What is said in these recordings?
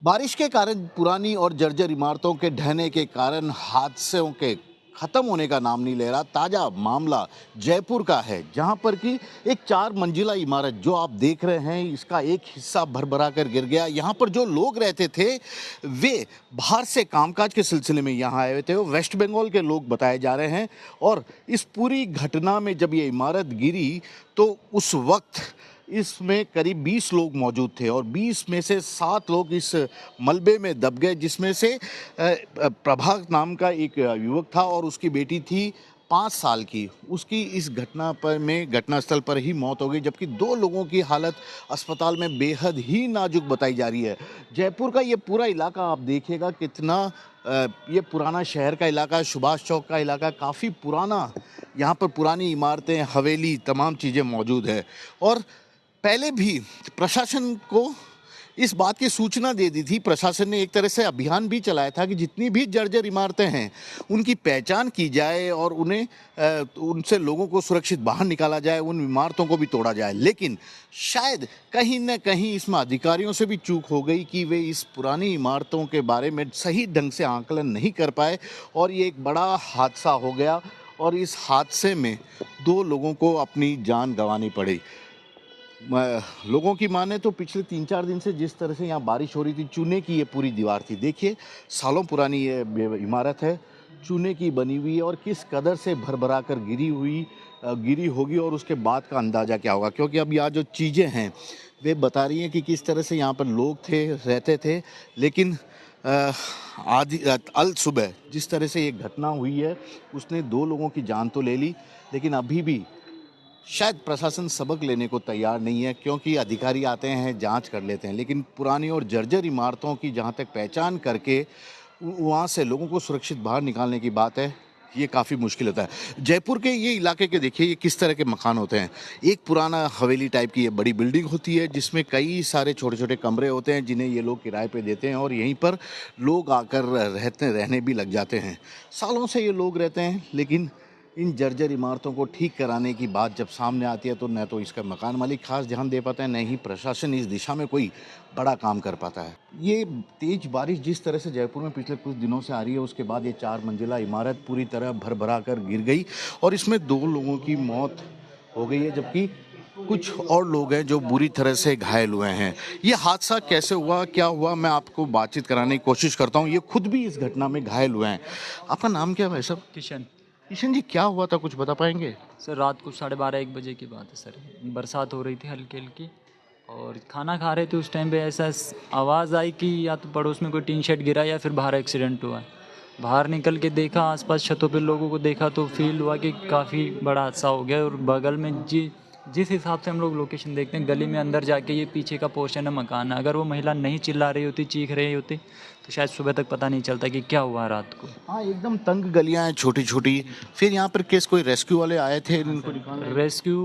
बारिश के कारण पुरानी और जर्जर इमारतों के ढहने के कारण हादसों के खत्म होने का नाम नहीं ले रहा। ताजा मामला जयपुर का है, जहां पर कि एक 4 मंजिला इमारत जो आप देख रहे हैं, इसका एक हिस्सा भरभरा कर गिर गया। यहां पर जो लोग रहते थे वे बाहर से कामकाज के सिलसिले में यहां आए हुए थे। वो वेस्ट बंगाल के लोग बताए जा रहे हैं। और इस पूरी घटना में जब ये इमारत गिरी तो उस वक्त इसमें करीब 20 लोग मौजूद थे और 20 में से 7 लोग इस मलबे में दब गए, जिसमें से प्रभात नाम का एक युवक था और उसकी बेटी थी 5 साल की। उसकी इस घटनास्थल पर ही मौत हो गई, जबकि 2 लोगों की हालत अस्पताल में बेहद ही नाजुक बताई जा रही है। जयपुर का ये पूरा इलाका आप देखिएगा कितना ये पुराना शहर का इलाका है, सुभाष चौक का इलाका काफ़ी पुराना। यहाँ पर पुरानी इमारतें, हवेली, तमाम चीज़ें मौजूद है। और पहले भी प्रशासन को इस बात की सूचना दे दी थी। प्रशासन ने एक तरह से अभियान भी चलाया था कि जितनी भी जर्जर इमारतें हैं उनकी पहचान की जाए और उन्हें उनसे लोगों को सुरक्षित बाहर निकाला जाए, उन इमारतों को भी तोड़ा जाए। लेकिन शायद कहीं न कहीं इसमें अधिकारियों से भी चूक हो गई कि वे इस पुरानी इमारतों के बारे में सही ढंग से आकलन नहीं कर पाए और ये एक बड़ा हादसा हो गया। और इस हादसे में 2 लोगों को अपनी जान गंवानी पड़ी। लोगों की माने तो पिछले 3-4 दिन से जिस तरह से यहाँ बारिश हो रही थी, चूने की ये पूरी दीवार थी। देखिए, सालों पुरानी ये इमारत है, चूने की बनी हुई है और किस कदर से भरभरा कर गिरी होगी और उसके बाद का अंदाज़ा क्या होगा। क्योंकि अब यहाँ जो चीज़ें हैं वे बता रही हैं कि किस तरह से यहाँ पर लोग रहते थे। लेकिन आधी अल सुबह जिस तरह से ये घटना हुई है उसने 2 लोगों की जान तो ले ली, लेकिन अभी भी शायद प्रशासन सबक लेने को तैयार नहीं है। क्योंकि अधिकारी आते हैं, जांच कर लेते हैं, लेकिन पुरानी और जर्जर इमारतों की जहां तक पहचान करके वहां से लोगों को सुरक्षित बाहर निकालने की बात है, ये काफ़ी मुश्किल होता है। जयपुर के ये इलाके के देखिए ये किस तरह के मकान होते हैं। एक पुराना हवेली टाइप की ये बड़ी बिल्डिंग होती है जिसमें कई सारे छोटे छोटे कमरे होते हैं जिन्हें ये लोग किराए पे देते हैं और यहीं पर लोग आकर रहने भी लग जाते हैं। सालों से ये लोग रहते हैं, लेकिन इन जर्जर इमारतों को ठीक कराने की बात जब सामने आती है तो न तो इसका मकान मालिक खास ध्यान दे पाता है, न ही प्रशासन इस दिशा में कोई बड़ा काम कर पाता है। ये तेज बारिश जिस तरह से जयपुर में पिछले कुछ दिनों से आ रही है, उसके बाद ये 4 मंजिला इमारत पूरी तरह भरभरा कर गिर गई और इसमें 2 लोगों की मौत हो गई है, जबकि कुछ और लोग हैं जो बुरी तरह से घायल हुए हैं। ये हादसा कैसे हुआ, क्या हुआ, मैं आपको बातचीत कराने की कोशिश करता हूँ। ये खुद भी इस घटना में घायल हुए हैं। आपका नाम क्या है भाई साहब? किशन। किशन जी, क्या हुआ था, कुछ बता पाएंगे? सर रात को 12:30-1 बजे की बात है सर। बरसात हो रही थी हल्की हल्की और खाना खा रहे थे। उस टाइम पे ऐसा आवाज़ आई कि या तो पड़ोस में कोई टीन शेड गिरा या फिर बाहर एक्सीडेंट हुआ है। बाहर निकल के देखा, आसपास छतों पे लोगों को देखा तो फील हुआ कि काफ़ी बड़ा हादसा हो गया। और बगल में जिस हिसाब से हम लोग लोकेशन देखते हैं, गली में अंदर जाके ये पीछे का पोर्शन है मकान है। अगर वो महिला नहीं चिल्ला रही होती, चीख रही होती, तो शायद सुबह तक पता नहीं चलता कि क्या हुआ रात को। हाँ, एकदम तंग गलियां हैं, छोटी छोटी। फिर यहाँ पर कोई रेस्क्यू वाले आए थे इनको निकालने? रेस्क्यू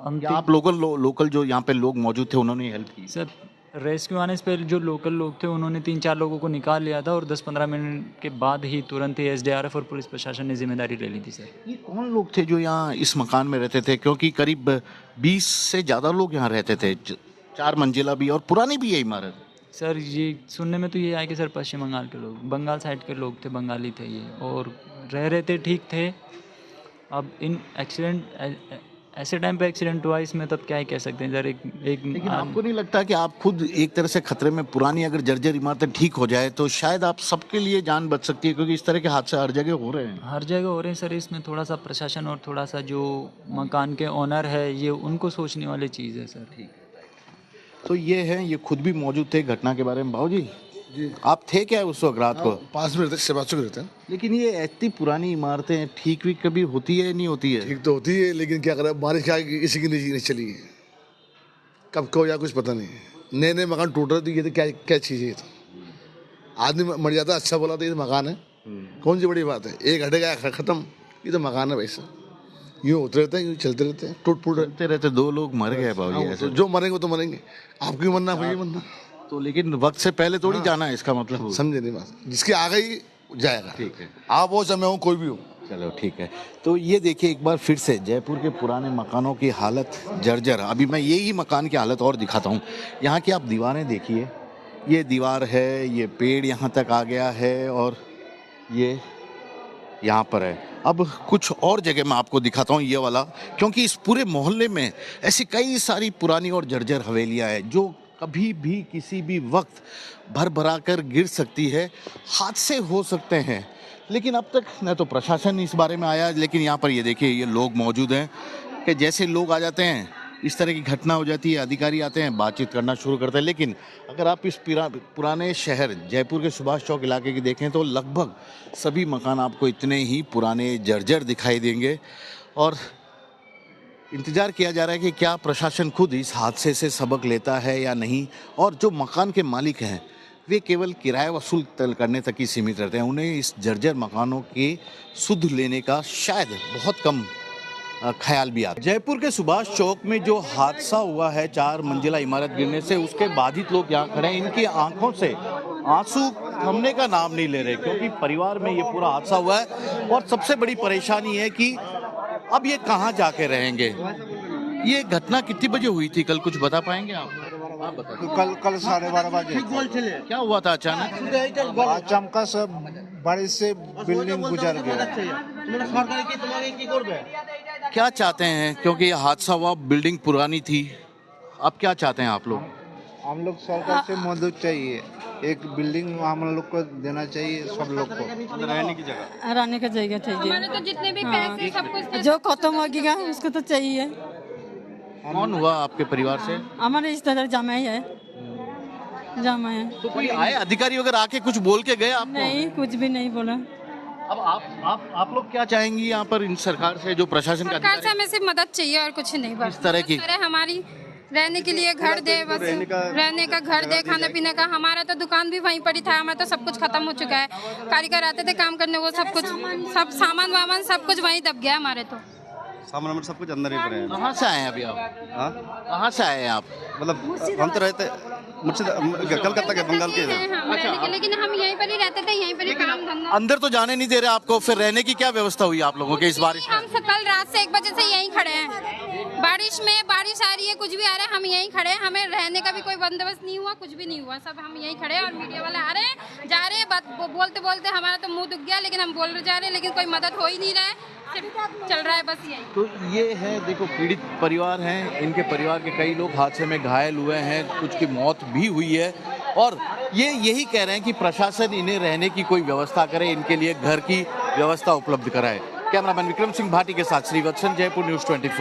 हम या आप लोकल जो यहाँ पे लोग मौजूद थे उन्होंने हेल्प की? सर रेस्क्यू आने से पहले जो लोकल लोग थे उन्होंने 3-4 लोगों को निकाल लिया था और 10-15 मिनट के बाद ही तुरंत ही एसडीआरएफ और पुलिस प्रशासन ने जिम्मेदारी ले ली थी। सर ये कौन लोग थे जो यहाँ इस मकान में रहते थे? क्योंकि करीब 20 से ज़्यादा लोग यहाँ रहते थे। 4 मंजिला भी और पुरानी भी है इमारत। सर ये सुनने में तो ये आया कि सर पश्चिम बंगाल के लोग, बंगाल साइड के लोग थे, बंगाली थे ये, और रह रहे थे, ठीक थे। अब इन एक्सीडेंट ऐसे टाइम पे एक्सीडेंट हुआ, इसमें तब क्या ही कह सकते हैं सर। लेकिन आपको नहीं लगता कि आप खुद एक तरह से खतरे में, पुरानी अगर जर्जर इमारतें ठीक हो जाए तो शायद आप सबके लिए जान बच सकती है? क्योंकि इस तरह के हादसे हर जगह हो रहे हैं। हर जगह हो रहे हैं सर। इसमें थोड़ा सा प्रशासन और थोड़ा सा जो मकान के ओनर है, ये उनको सोचने वाली चीज़ है सर। ठीक। तो ये है, ये खुद भी मौजूद थे घटना के बारे में। भाऊ जी, आप थे क्या उस वक्त रात को? पास में रहते, सेवा चौक रहते हैं। लेकिन ये इतनी पुरानी इमारतें ठीक भी कभी होती है, नहीं होती है? ठीक तो होती है, लेकिन क्या करें, बारिश क्या किसी की नहीं चली है, कब को या कुछ पता नहीं है। नए नए मकान टूट रहे थे, ये तो क्या क्या चीज़ है। ये तो आदमी मर जाता, अच्छा बोला तो ये तो मकान है, कौन सी बड़ी बात है। एक हटेगा खत्म, ये तो मकान है वैसा। यूँ होते रहते हैं, यूँ चलते रहते हैं, टूट फूट रहते 2 लोग मर गए भाऊ जी ऐसे। तो जो मरेंगे वो तो मरेंगे, आपको मरना मुझे मरना। तो लेकिन वक्त से पहले थोड़ी जाना है, इसका मतलब समझे नहीं बात। जिसकी आ गई जाएगा। ठीक है, आप हो चाहे मैं हूँ, कोई भी हो। चलो ठीक है। तो ये देखिए एक बार फिर से जयपुर के पुराने मकानों की हालत जर्जर। अभी मैं यही मकान की हालत और दिखाता हूँ। यहाँ की आप दीवारें देखिए, ये दीवार है, ये पेड़ यहाँ तक आ गया है और ये यहाँ पर है। अब कुछ और जगह मैं आपको दिखाता हूँ ये वाला, क्योंकि इस पूरे मोहल्ले में ऐसी कई सारी पुरानी और जर्जर हवेलियाँ हैं जो कभी भी किसी भी वक्त भर भरा कर गिर सकती है, हादसे हो सकते हैं। लेकिन अब तक न तो प्रशासन इस बारे में आया, लेकिन यहाँ पर ये देखिए ये लोग मौजूद हैं कि जैसे लोग आ जाते हैं इस तरह की घटना हो जाती है, अधिकारी आते हैं, बातचीत करना शुरू करते हैं। लेकिन अगर आप इस पुराने शहर जयपुर के सुभाष चौक इलाके की देखें तो लगभग सभी मकान आपको इतने ही पुराने जर्जर दिखाई देंगे और इंतज़ार किया जा रहा है कि क्या प्रशासन खुद इस हादसे से सबक लेता है या नहीं। और जो मकान के मालिक हैं वे केवल किराया वसूल करने तक ही सीमित रहते हैं, उन्हें इस जर्जर मकानों के सुध लेने का शायद बहुत कम ख्याल भी आता। जयपुर के सुभाष चौक में जो हादसा हुआ है 4 मंजिला इमारत गिरने से, उसके बाधित लोग यहाँ खड़े हैं, इनकी आंखों से आंसू थमने का नाम नहीं ले रहे, क्योंकि परिवार में ये पूरा हादसा हुआ है और सबसे बड़ी परेशानी है कि अब ये कहाँ जाके रहेंगे। ये घटना कितनी बजे हुई थी, कल कुछ बता पाएंगे आप बताइए। तो कल 12:30 बजे क्या हुआ था अचानक? चमका सब बारिश से बिल्डिंग गुजर गया। क्या चाहते हैं, क्योंकि ये हादसा हुआ, बिल्डिंग पुरानी थी, अब क्या चाहते हैं आप लोग? हम लोग सरकार से मदद चाहिए, एक बिल्डिंग हम लोग को देना चाहिए, सब लोग को रहने की जगह चाहिए। हमारे तो जितने भी पैसे सब कुछ जो खत्म हो गया उसको तो चाहिए। कौन हुआ आपके परिवार से? हमारे रिश्तेदार जामाई है। तो कोई आए अधिकारी वगैरह आके कुछ बोल के गए आपको? नहीं, कुछ भी नहीं बोला। अब आप लोग क्या चाहेंगी यहाँ पर इन सरकार से, जो प्रशासन का सरकार से हमें सिर्फ मदद चाहिए और कुछ नहीं। बस इस तरह की हमारी रहने के लिए घर दे, बस रहने का घर दे, खाने पीने का। हमारा तो दुकान भी वहीं पर ही था, हमारा तो सब कुछ खत्म हो चुका है। कारीगर आते थे काम करने, वो सब कुछ सब सामान वामान सब कुछ वहीं दब गया हमारे। तो सामान सब कुछ अंदर ही पड़े हैं। कहाँ से आए हैं अभी आप? कहाँ से आए हैं आप? मतलब हम तो रहते कलकत्ता के, बंगाल के। अच्छा, लेकिन हम यहीं पर ही रहते थे, यहीं पर ही काम धंधा। अंदर तो जाने नहीं दे रहे आपको, फिर रहने की क्या व्यवस्था हुई आप लोगों के इस बारिश में? हम कल रात से 1 बजे से यहीं खड़े हैं। बारिश आ रही है, कुछ भी आ रहा है, हम यहीं खड़े हैं। हमें रहने का भी कोई बंदोबस्त नहीं हुआ, कुछ भी नहीं हुआ, सब हम यहीं खड़े हैं। और मीडिया वाले आ रहे हैं, जा रहे हैं, बात बोलते बोलते हमारा तो मुंह दुख गया, लेकिन हम बोल जा रहे हैं, लेकिन कोई मदद हो ही नहीं रहा है, सिर्फ चल रहा है बस यही। तो ये है, देखो पीड़ित परिवार हैं, इनके परिवार के कई लोग हादसे में घायल हुए हैं, कुछ की मौत भी हुई है और ये यही कह रहे हैं कि प्रशासन इन्हें रहने की कोई व्यवस्था करे, इनके लिए घर की व्यवस्था उपलब्ध कराए। कैमरामैन विक्रम सिंह भाटी के साथ श्रीवत्सन, जयपुर न्यूज़ 24।